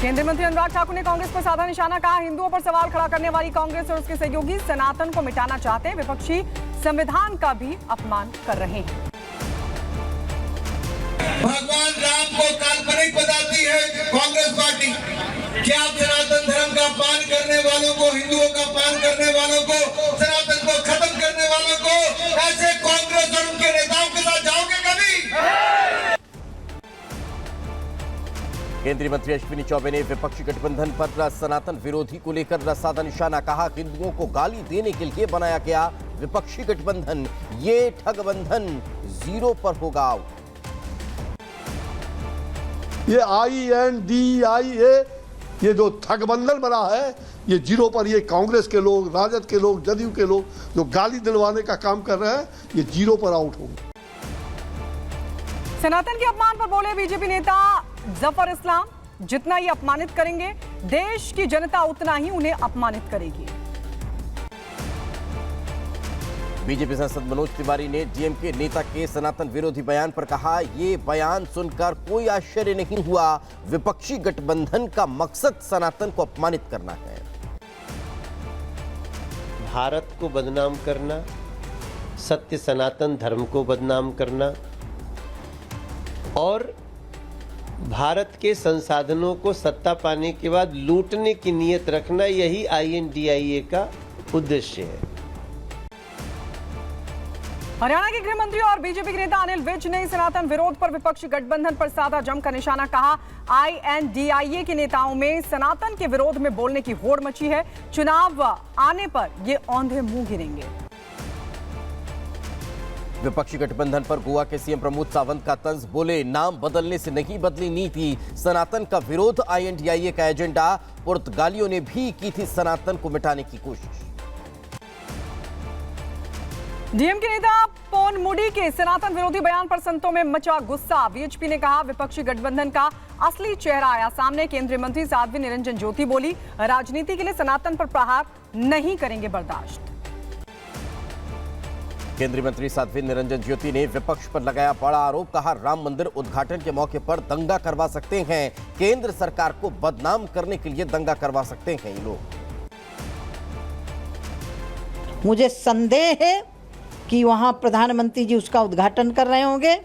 केंद्रीय मंत्री अनुराग ठाकुर ने कांग्रेस पर साधा निशाना, कहा हिंदुओं पर सवाल खड़ा करने वाली कांग्रेस और उसके सहयोगी सनातन को मिटाना चाहते हैं, विपक्षी संविधान का भी अपमान कर रहे हैं। भगवान राम को काल्पनिक बताती है कांग्रेस पार्टी। क्या सनातन धर्म का अपमान करने वालों को, हिंदुओं का अपमान करने वालों को, सनातन को खत्म करने वालों को, ऐसे कांग्रेस और उनके नेताओं के साथ जाओगे कभी? केंद्रीय मंत्री अश्विनी चौबे ने विपक्षी गठबंधन पर सनातन विरोधी को लेकर साधा निशाना, कहा हिंदुओं को गाली देने के लिए बनाया गया विपक्षी गठबंधन, ये ठगबंधन जीरो पर होगा। ये INDIA ये जो ठगबंधन बना है, ये जीरो पर, ये कांग्रेस के लोग, राजद के लोग, जदयू के लोग जो गाली दिलवाने का काम कर रहे हैं, ये जीरो पर आउट होंगे। सनातन के अपमान पर बोले बीजेपी नेता जफर इस्लाम, जितना ये अपमानित करेंगे देश की जनता उतना ही उन्हें अपमानित करेगी। बीजेपी सांसद मनोज तिवारी ने डीएमके नेता के सनातन विरोधी बयान पर कहा, ये बयान सुनकर कोई आश्चर्य नहीं हुआ, विपक्षी गठबंधन का मकसद सनातन को अपमानित करना है। भारत को बदनाम करना, सत्य सनातन धर्म को बदनाम करना और भारत के संसाधनों को सत्ता पाने के बाद लूटने की नीयत रखना, यही INDIA का उद्देश्य है। हरियाणा के गृह मंत्री और बीजेपी के नेता अनिल विज ने सनातन विरोध पर विपक्षी गठबंधन पर साधा जमकर निशाना, कहा INDIA के नेताओं में सनातन के विरोध में बोलने की होड़ मची है, चुनाव आने पर ये औंधे मुंह गिरेंगे। विपक्षी गठबंधन पर गोवा के सीएम प्रमोद सावंत का तंज, बोले नाम बदलने से नहीं बदली नीति, सनातन का विरोध INDIA का एजेंडा, पुर्तगालियों ने भी की थी सनातन को मिटाने की कोशिश। डीएमके नेता पोनमुडी के सनातन विरोधी बयान पर संतों में मचा गुस्सा, बीएचपी ने कहा विपक्षी गठबंधन का असली चेहरा आया सामने, केंद्रीय मंत्री साध्वी निरंजन ज्योति बोली, राजनीति के लिए सनातन पर प्रहार नहीं करेंगे बर्दाश्त। केंद्रीय मंत्री साध्वी निरंजन ज्योति ने विपक्ष पर लगाया बड़ा आरोप, कहा राम मंदिर उद्घाटन के मौके पर दंगा करवा सकते हैं, केंद्र सरकार को बदनाम करने के लिए दंगा करवा सकते हैं ये लोग। मुझे संदेह है कि वहाँ प्रधानमंत्री जी उसका उद्घाटन कर रहे होंगे,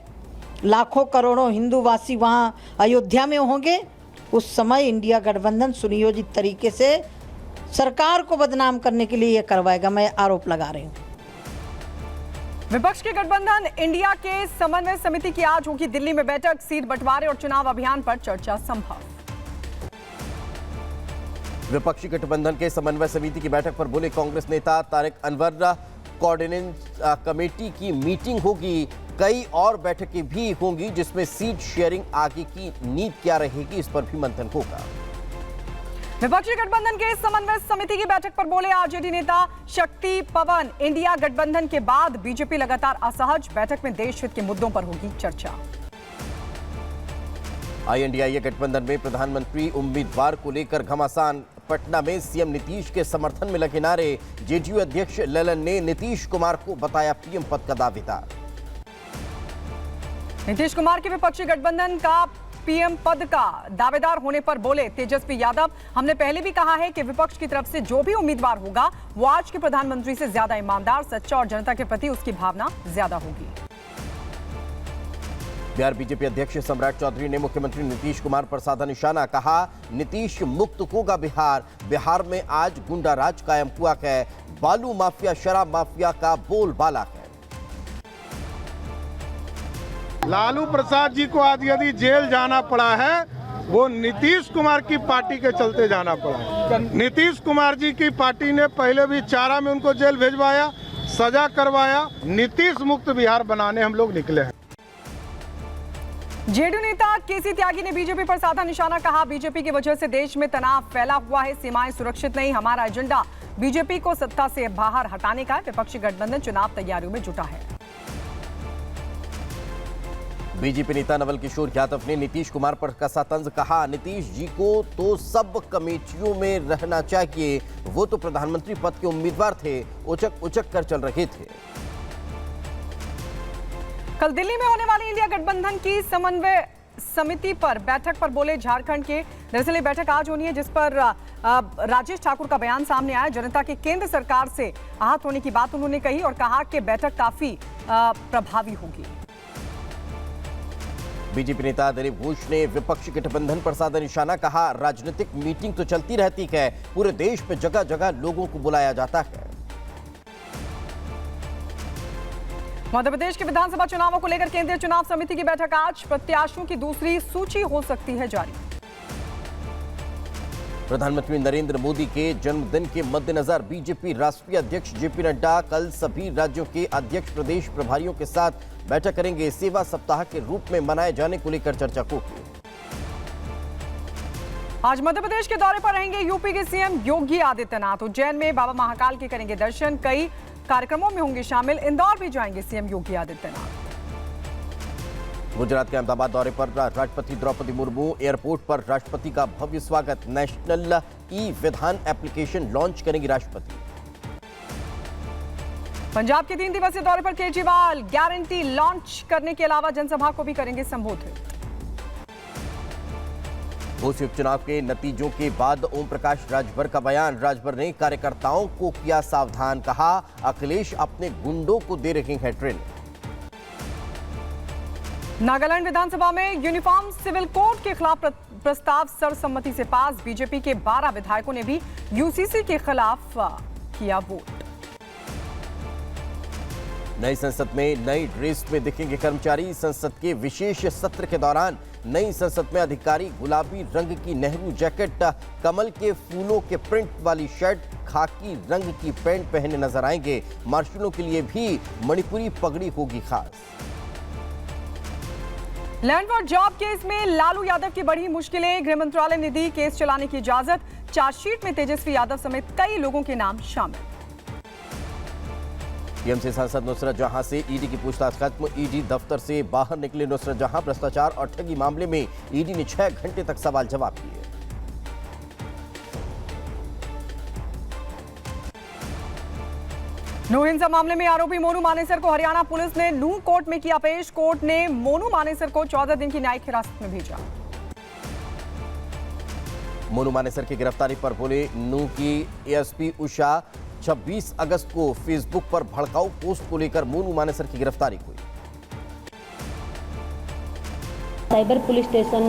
लाखों करोड़ों हिंदूवासी वहाँ अयोध्या में होंगे, उस समय इंडिया गठबंधन सुनियोजित तरीके से सरकार को बदनाम करने के लिए यह करवाएगा, मैं आरोप लगा रही हूँ। विपक्ष के गठबंधन इंडिया के समन्वय समिति की आज होगी दिल्ली में बैठक, सीट बंटवारे और चुनाव अभियान पर चर्चा संभव। विपक्षी गठबंधन के समन्वय समिति की बैठक पर बोले कांग्रेस नेता तारिक अनवर, कोऑर्डिनेट कमेटी की मीटिंग होगी, कई और बैठकें भी होंगी जिसमें सीट शेयरिंग आगे की नीति क्या रहेगी इस पर भी मंथन होगा। विपक्षी गठबंधन के समन्वय समिति की बैठक पर बोले आरजेडी नेता शक्ति पवन, इंडिया गठबंधन के बाद बीजेपी लगातार असहज, बैठक में देश हित के मुद्दों पर होगी चर्चा। INDIA गठबंधन में प्रधानमंत्री उम्मीदवार को लेकर घमासान, पटना में सीएम नीतीश के समर्थन में लगे नारे, जेडीयू अध्यक्ष ललन ने नीतीश कुमार को बताया पीएम पद का दावेदार। नीतीश कुमार के विपक्षी गठबंधन का पीएम पद का दावेदार होने पर बोले तेजस्वी यादव, हमने पहले भी कहा है कि विपक्ष की तरफ से जो भी उम्मीदवार होगा वो आज के प्रधानमंत्री से ज्यादा ईमानदार, सच्चा और जनता के प्रति उसकी भावना ज्यादा होगी। बिहार बीजेपी अध्यक्ष सम्राट चौधरी ने मुख्यमंत्री नीतीश कुमार पर साधा निशाना, कहा नीतीश मुक्त होगा बिहार, बिहार में आज गुंडा राज कायम हुआ है, बालू माफिया शराब माफिया का बोलबाला है। लालू प्रसाद जी को आज यदि जेल जाना पड़ा है वो नीतीश कुमार की पार्टी के चलते जाना पड़ा है। नीतीश कुमार जी की पार्टी ने पहले भी चारा में उनको जेल भेजवाया, सजा करवाया, नीतीश मुक्त बिहार बनाने हम लोग निकले हैं। जेडीयू नेता केसी त्यागी ने बीजेपी पर साधा निशाना, कहा बीजेपी की वजह से देश में तनाव फैला हुआ है, सीमाएं सुरक्षित नहीं, हमारा एजेंडा बीजेपी को सत्ता से बाहर हटाने का है, विपक्षी गठबंधन चुनाव तैयारियों में जुटा है। बीजेपी नेता नवल किशोर यादव ने नीतीश कुमार पर कसा तंज, कहा नीतीश जी को तो सब कमेटियों में रहना चाहिए, वो तो प्रधानमंत्री पद के उम्मीदवार थे, उचक उचक कर चल रहे थे। कल दिल्ली में होने वाली इंडिया गठबंधन की समन्वय समिति पर बैठक पर बोले झारखंड के। दरअसल ये बैठक आज होनी है जिस पर राजेश ठाकुर का बयान सामने आया। जनता के केंद्र सरकार से आहत होने की बात उन्होंने कही और कहा कि बैठक काफी प्रभावी होगी। बीजेपी नेता दिलीप घोष ने विपक्षी गठबंधन पर साधा निशाना। कहा, राजनीतिक मीटिंग तो चलती रहती है, पूरे देश में जगह जगह लोगों को बुलाया जाता है। मध्य प्रदेश के विधानसभा चुनावों को लेकर केंद्रीय चुनाव समिति की बैठक आज। प्रत्याशियों की दूसरी सूची हो सकती है जारी। प्रधानमंत्री नरेंद्र मोदी के जन्मदिन के मद्देनजर बीजेपी राष्ट्रीय अध्यक्ष जेपी नड्डा कल सभी राज्यों के अध्यक्ष प्रदेश प्रभारियों के साथ बैठक करेंगे। सेवा सप्ताह के रूप में मनाए जाने को लेकर चर्चा होगी। आज मध्य प्रदेश के दौरे पर रहेंगे यूपी के सीएम योगी आदित्यनाथ। उज्जैन में बाबा महाकाल के करेंगे दर्शन, कई कार्यक्रमों में होंगे शामिल। इंदौर भी जाएंगे सीएम योगी आदित्यनाथ। गुजरात के अहमदाबाद दौरे पर राष्ट्रपति द्रौपदी मुर्मू। एयरपोर्ट पर राष्ट्रपति का भव्य स्वागत। नेशनल ई विधान एप्लीकेशन लॉन्च करेंगी राष्ट्रपति। पंजाब के 3 दिवसीय दौरे पर केजरीवाल गारंटी लॉन्च करने के अलावा जनसभा को भी करेंगे संबोधित। घोषित उपचुनाव के नतीजों के बाद ओम प्रकाश राजभर का बयान। राजभर ने कार्यकर्ताओं को किया सावधान। कहा, अखिलेश अपने गुंडों को दे रहे हैं ट्रेनिंग। नागालैंड विधानसभा में यूनिफॉर्म सिविल कोड के खिलाफ प्रस्ताव सर्वसम्मति से पास। बीजेपी के 12 विधायकों ने भी यूसीसी के खिलाफ किया वोट। नई संसद में नई ड्रेस में दिखेंगे कर्मचारी। संसद के विशेष सत्र के दौरान नई संसद में अधिकारी गुलाबी रंग की नेहरू जैकेट, कमल के फूलों के प्रिंट वाली शर्ट, खाकी रंग की पैंट पहने नजर आएंगे। मार्शलों के लिए भी मणिपुरी पगड़ी होगी खास। लैंड फॉर जॉब केस में लालू यादव की बढ़ी मुश्किलें। गृह मंत्रालय ने दी केस चलाने की इजाजत। चार्जशीट में तेजस्वी यादव समेत कई लोगों के नाम शामिल। टीएमसी सांसद नुसरत जहां से ईडी की पूछताछ खत्म। ईडी दफ्तर से बाहर निकले नुसरत जहां। भ्रष्टाचार और ठगी मामले में ईडी ने 6 घंटे तक सवाल जवाब किए। नूह हिंसा मामले में आरोपी मोनू मानेसर को हरियाणा पुलिस ने नूह कोर्ट में किया पेश। कोर्ट ने मोनू मानेसर को 14 दिन की न्यायिक हिरासत में भेजा। मोनू मानेसर की गिरफ्तारी पर बोले नूह की एएसपी उषा। 26 अगस्त को फेसबुक पर भड़काऊ पोस्ट को लेकर मोनू मानेसर की गिरफ्तारी हुई। साइबर पुलिस स्टेशन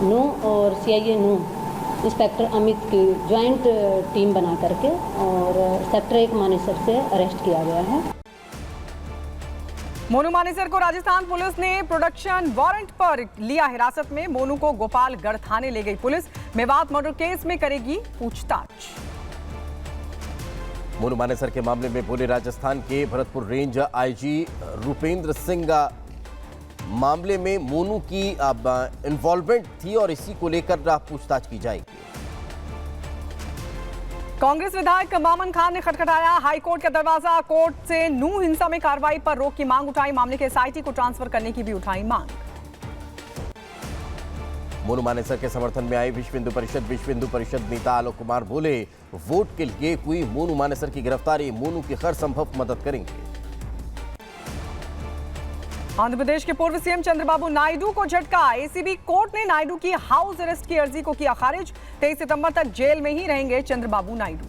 नूह और सीआईए नूह इंस्पेक्टर अमित की ज्वाइंट टीम बना करके और सेक्टर 1 मानेसर से अरेस्ट किया गया है। मोनू मानेसर को राजस्थान पुलिस ने प्रोडक्शन वारंट पर लिया हिरासत में। मोनू को गोपालगढ़ थाने ले गई पुलिस। मेवात मर्डर केस में करेगी पूछताछ। मोनू मानेसर के मामले में बोले राजस्थान के भरतपुर रेंज आईजी रूपेंद्र सिंह। मामले में मोनू की इन्वॉल्वमेंट थी और इसी को लेकर पूछताछ की जाएगी। कांग्रेस विधायक मामन खान ने खटखटाया हाईकोर्ट का दरवाजा। कोर्ट से नूह हिंसा में कार्रवाई पर रोक की मांग उठाई। मामले के एसआईटी को ट्रांसफर करने की भी उठाई मांग। मोनू मानेसर के समर्थन में आई विश्व हिंदू परिषद नेता आलोक कुमार बोले वोट के लिए हुई मोनू मानेसर की गिरफ्तारी। मोनू की हर संभव मदद करेंगे। आंध्र प्रदेश के पूर्व सीएम चंद्रबाबू नायडू को झटका। एसीबी कोर्ट ने नायडू की हाउस अरेस्ट की अर्जी को किया खारिज। 23 सितंबर तक जेल में ही रहेंगे चंद्रबाबू नायडू।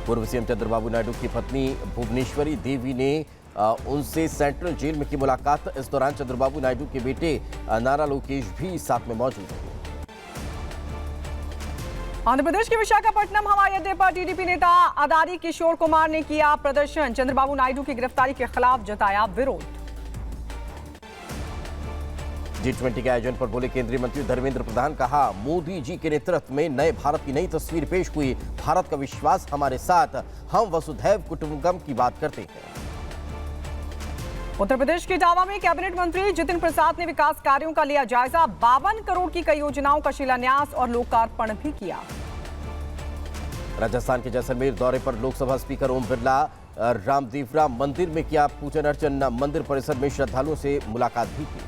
पूर्व सीएम चंद्रबाबू नायडू की पत्नी भुवनेश्वरी देवी ने उनसे सेंट्रल जेल में की मुलाकात। इस दौरान चंद्रबाबू नायडू के बेटे नारा लोकेश भी साथ में मौजूद थे। आंध्र प्रदेश के विशाखापट्टनम हवाई अड्डे पर टीडीपी नेता अदारी किशोर कुमार ने किया प्रदर्शन। चंद्रबाबू नायडू की गिरफ्तारी के खिलाफ जताया विरोध। G20 के आयोजन पर बोले केंद्रीय मंत्री धर्मेंद्र प्रधान। कहा, मोदी जी के नेतृत्व में नए भारत की नई तस्वीर पेश हुई। भारत का विश्वास हमारे साथ, हम वसुधैव कुटुंबकम की बात करते हैं। उत्तर प्रदेश के इटावा में कैबिनेट मंत्री जितिन प्रसाद ने विकास कार्यों का लिया जायजा। 52 करोड़ की कई योजनाओं का शिलान्यास और लोकार्पण भी किया। राजस्थान के जैसलमेर दौरे पर लोकसभा स्पीकर ओम बिरला रामदेवरा मंदिर में किया पूजन अर्चन। मंदिर परिसर में श्रद्धालुओं से मुलाकात भी की।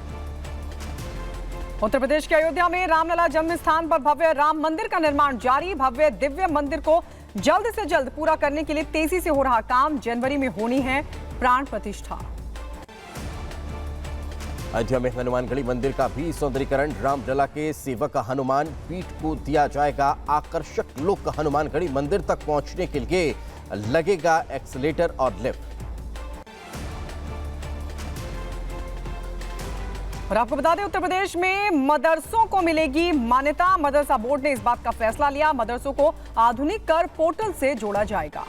उत्तर प्रदेश के अयोध्या में रामलला जन्म स्थान पर भव्य राम मंदिर का निर्माण जारी। भव्य दिव्य मंदिर को जल्द से जल्द पूरा करने के लिए तेजी से हो रहा काम। जनवरी में होनी है प्राण प्रतिष्ठा। अयोध्या में हनुमानगढ़ी मंदिर का भी सौंदर्यीकरण, रामलला के सेवक हनुमान पीठ को दिया जाएगा आकर्षक लुक। हनुमानगढ़ी मंदिर तक पहुंचने के लिए लगेगा एक्सीलेटर और लिफ्ट। और आपको बता दें, उत्तर प्रदेश में मदरसों को मिलेगी मान्यता। मदरसा बोर्ड ने इस बात का फैसला लिया। मदरसों को आधुनिक कर पोर्टल से जोड़ा जाएगा।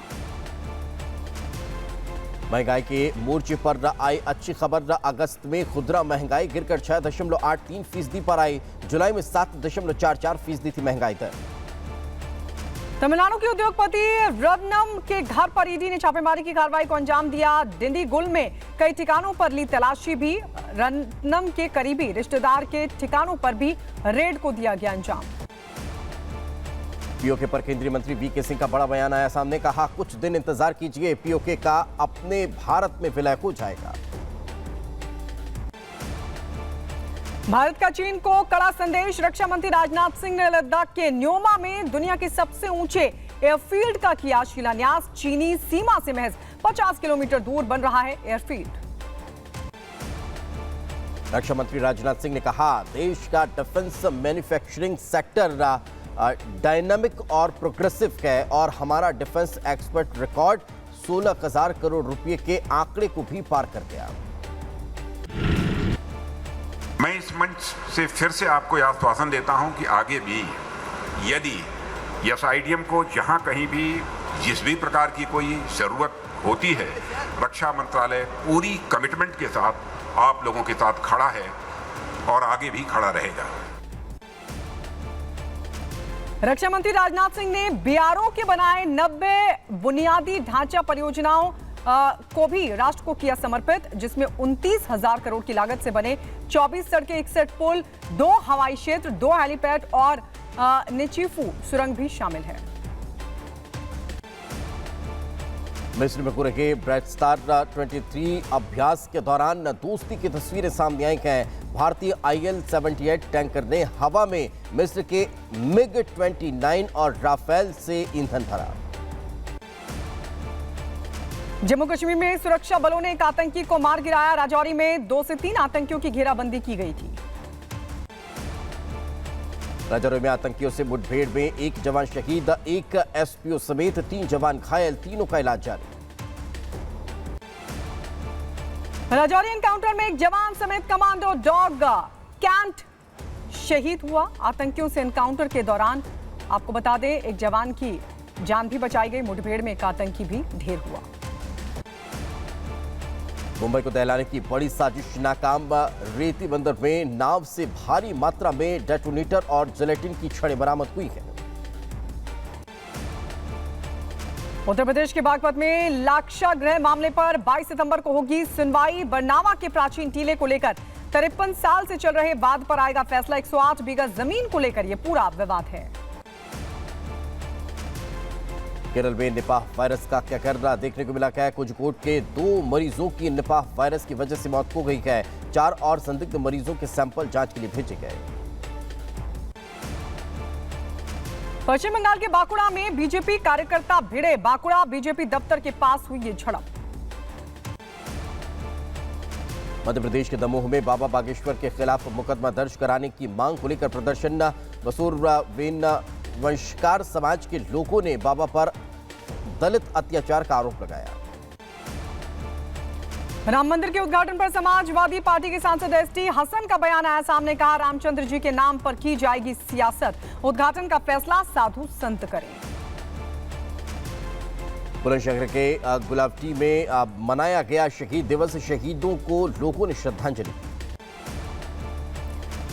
महंगाई के मोर्चे पर आई अच्छी खबर। अगस्त में खुदरा महंगाई गिरकर 6.83% पर आई। जुलाई में 7.44% थी महंगाई दर। तमिलनाडु के उद्योगपति रत्नम के घर पर ईडी ने छापेमारी की कार्रवाई को अंजाम दिया। डिंडीगुल में कई ठिकानों पर ली तलाशी भी। रत्नम के करीबी रिश्तेदार के ठिकानों पर भी रेड को दिया गया अंजाम। पीओके पर केंद्रीय मंत्री वीके सिंह का बड़ा बयान आया सामने। कहा, कुछ दिन इंतजार कीजिए, पीओके का अपने भारत में विलय हो जाएगा। भारत का चीन को कड़ा संदेश। रक्षा मंत्री राजनाथ सिंह ने लद्दाख के न्योमा में दुनिया के सबसे ऊंचे एयरफील्ड का किया शिलान्यास। चीनी सीमा से महज 50 किलोमीटर दूर बन रहा है एयरफील्ड। रक्षा मंत्री राजनाथ सिंह ने कहा, देश का डिफेंस मैन्युफैक्चरिंग सेक्टर डायनामिक और प्रोग्रेसिव है और हमारा डिफेंस एक्सपर्ट रिकॉर्ड 16,000 करोड़ रुपए के आंकड़े को भी पार कर गया। मैं इस मंच से फिर से आपको यह आश्वासन देता हूं कि आगे भी यदि एसआईडीएम को जहां कहीं भी जिस भी प्रकार की कोई जरूरत होती है, रक्षा मंत्रालय पूरी कमिटमेंट के साथ आप लोगों के साथ खड़ा है और आगे भी खड़ा रहेगा। रक्षा मंत्री राजनाथ सिंह ने बीआरओ के बनाए 90 बुनियादी ढांचा परियोजनाओं को भी राष्ट्र को किया समर्पित, जिसमें 29,000 करोड़ की लागत से बने 24 सड़कें, 61 पुल, 2 हवाई क्षेत्र, 2 हेलीपैड और निचीफू सुरंग भी शामिल है। मिस्र में हो रहे ब्रेड स्टार 23 अभ्यास के दौरान दोस्ती की तस्वीरें सामने आई हैं। भारतीय IL-78 टैंकर ने हवा में मिस्र के MiG-29 और राफेल से ईंधन भरा। जम्मू कश्मीर में सुरक्षा बलों ने एक आतंकी को मार गिराया। राजौरी में 2 से 3 आतंकियों की घेराबंदी की गई थी। राजौरी में आतंकियों से मुठभेड़ में 1 जवान शहीद, 1 SPO समेत 3 जवान घायल, तीनों का इलाज जारी। राजौरी एनकाउंटर में 1 जवान समेत कमांडो डॉग कैंट शहीद हुआ। आतंकियों से एनकाउंटर के दौरान आपको बता दें, 1 जवान की जान भी बचाई गई। मुठभेड़ में 1 आतंकी भी ढेर हुआ। मुंबई को दहलाने की बड़ी साजिश नाकाम। रेती बंदर में नाव से भारी मात्रा में डेटोनेटर और जिलेटिन की छड़ें बरामद हुई है। उत्तर प्रदेश के बागपत में लाक्षागृह मामले पर 22 सितंबर को होगी सुनवाई। बरनावा के प्राचीन टीले को लेकर 53 साल से चल रहे वाद पर आएगा फैसला। 108 बीघा जमीन को लेकर यह पूरा विवाद है। केरल में निपाह वायरस का क्या करना देखने को मिला है। कोझिकोड के 2 मरीजों की निपाह वायरस की वजह से मौत हो गई है। 4 और संदिग्ध मरीजों के सैंपल जांच के लिए भेजे गए। पश्चिम बंगाल के बांकुड़ा में बीजेपी कार्यकर्ता भिड़े। बांकुड़ा बीजेपी दफ्तर के पास हुई ये झड़प। मध्य प्रदेश के दमोह में बाबा बागेश्वर के खिलाफ मुकदमा दर्ज कराने की मांग को लेकर प्रदर्शन। वसूरवेन वंशकार समाज के लोगों ने बाबा पर दलित अत्याचार का आरोप लगाया। राम मंदिर के उद्घाटन पर समाजवादी पार्टी के सांसद एसटी हसन का बयान आया सामने। कहा, रामचंद्र जी के नाम पर की जाएगी सियासत। उद्घाटन का फैसला साधु संत करें। बुलंदशहर के गुलावटी में मनाया गया शहीद दिवस। शहीदों को लोगों ने श्रद्धांजलि दी।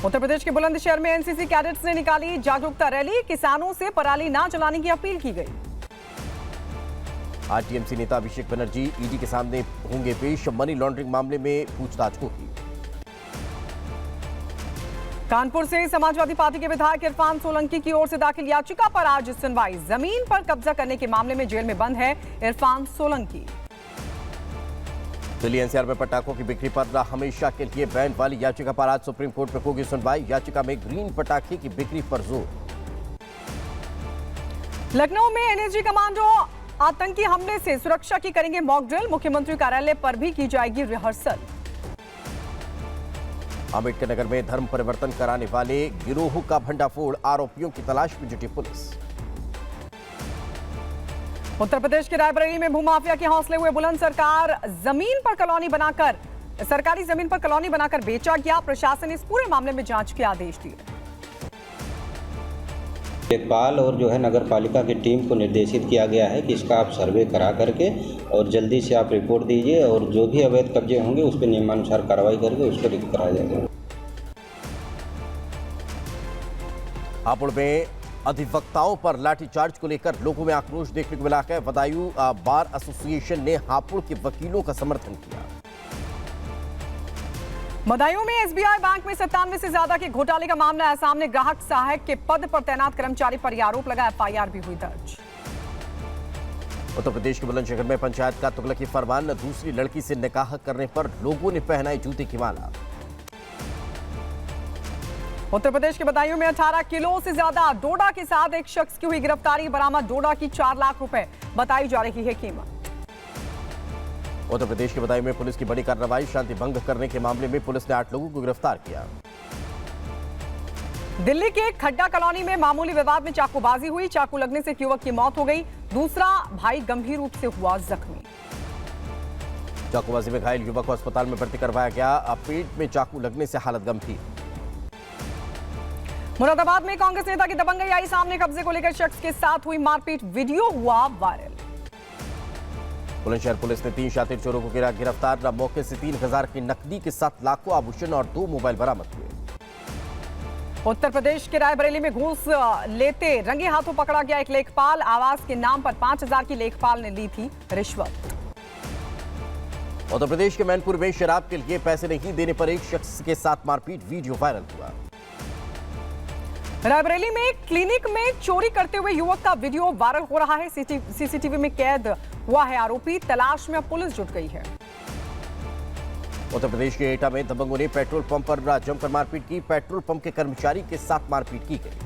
उत्तर प्रदेश के बुलंदशहर में एनसीसी कैडेट्स ने निकाली जागरूकता रैली। किसानों से पराली ना जलाने की अपील की गई। आरटीएमसी नेता अभिषेक बनर्जी ईडी के सामने होंगे पेश। मनी लॉन्ड्रिंग मामले में पूछताछ होगी। कानपुर से समाजवादी पार्टी के विधायक इरफान सोलंकी की ओर से दाखिल याचिका पर आज सुनवाई। जमीन पर कब्जा करने के मामले में जेल में बंद है इरफान सोलंकी। दिल्ली एनसीआर में पटाखों की बिक्री पर हमेशा के लिए बैन वाली याचिका पर आज सुप्रीम कोर्ट में होगी सुनवाई। याचिका में ग्रीन पटाखे की बिक्री पर जोर। लखनऊ में एनएसजी कमांडो आतंकी हमले से सुरक्षा की करेंगे मॉक ड्रिल। मुख्यमंत्री कार्यालय पर भी की जाएगी रिहर्सल। अम्बेडकर नगर में धर्म परिवर्तन कराने वाले गिरोह का भंडाफोड़, आरोपियों की तलाश में जुटी पुलिस। उत्तर प्रदेश के रायबरेली में भूमाफिया के हौसले हुए बुलंद। सरकारी जमीन पर कॉलोनी बनाकर बेचा गया। प्रशासन ने इस पूरे मामले में जांच के आदेश दिए। लेखपाल और जो है नगर पालिका की टीम को निर्देशित किया गया है कि इसका आप सर्वे करा करके और जल्दी से आप रिपोर्ट दीजिए और जो भी अवैध कब्जे होंगे उस पर नियमानुसार कार्रवाई करके उसको रिक्त कराया जाएगा। हापुड़ में अधिवक्ताओं पर लाठीचार्ज को लेकर लोगों में आक्रोश देखने को मिला है। बदायूं बार एसोसिएशन ने हापुड़ के वकीलों का समर्थन किया। बदायूं में एसबीआई बैंक में 97 से ज्यादा के घोटाले का मामला है सामने। ग्राहक सहायक के पद पर तैनात कर्मचारी पर आरोप लगा। एफआईआर भी हुई दर्ज। उत्तर प्रदेश के बुलंदशहर में पंचायत का तुगलकी फरमान, दूसरी लड़की से निकाह करने पर लोगों ने पहनाई जूते की माला। उत्तर प्रदेश के बदायूं में 18 किलो से ज्यादा डोडा के साथ एक शख्स की हुई गिरफ्तारी। बरामद डोडा की 4 लाख रुपए बताई जा रही है कीमत। उत्तर प्रदेश के बदायूं में पुलिस की बड़ी कार्रवाई, शांति भंग करने के मामले में पुलिस ने 8 लोगों को गिरफ्तार किया। दिल्ली के खड्डा कॉलोनी में मामूली विवाद में चाकूबाजी हुई। चाकू लगने से एक युवक की मौत हो गई, दूसरा भाई गंभीर रूप से हुआ जख्मी। चाकूबाजी में घायल युवक को अस्पताल में भर्ती करवाया गया। पेट में चाकू लगने से हालत गंभीर। मुरादाबाद में कांग्रेस नेता की दबंगई आई सामने। कब्जे को लेकर शख्स के साथ हुई मारपीट, वीडियो हुआ वायरल। बुलंदशहर पुलिस ने 3 शातिर चोरों को किया गिरफ्तार। मौके से 3000 की नकदी के साथ लाखों आभूषण और 2 मोबाइल बरामद हुए। उत्तर प्रदेश के रायबरेली में घूस लेते रंगे हाथों पकड़ा गया एक लेखपाल। आवास के नाम पर 5000 की लेखपाल ने ली थी रिश्वत। उत्तर प्रदेश के मैनपुर में शराब के लिए पैसे नहीं देने पर एक शख्स के साथ मारपीट, वीडियो वायरल हुआ। रायबरेली में क्लिनिक में चोरी करते हुए युवक का वीडियो वायरल हो रहा है। सीसीटीवी में कैद हुआ है आरोपी। तलाश में अब पुलिस जुट गई है। उत्तर प्रदेश के एटा में दबंगों ने पेट्रोल पंप पर जमकर मारपीट की। पेट्रोल पंप के कर्मचारी के साथ मारपीट की गई।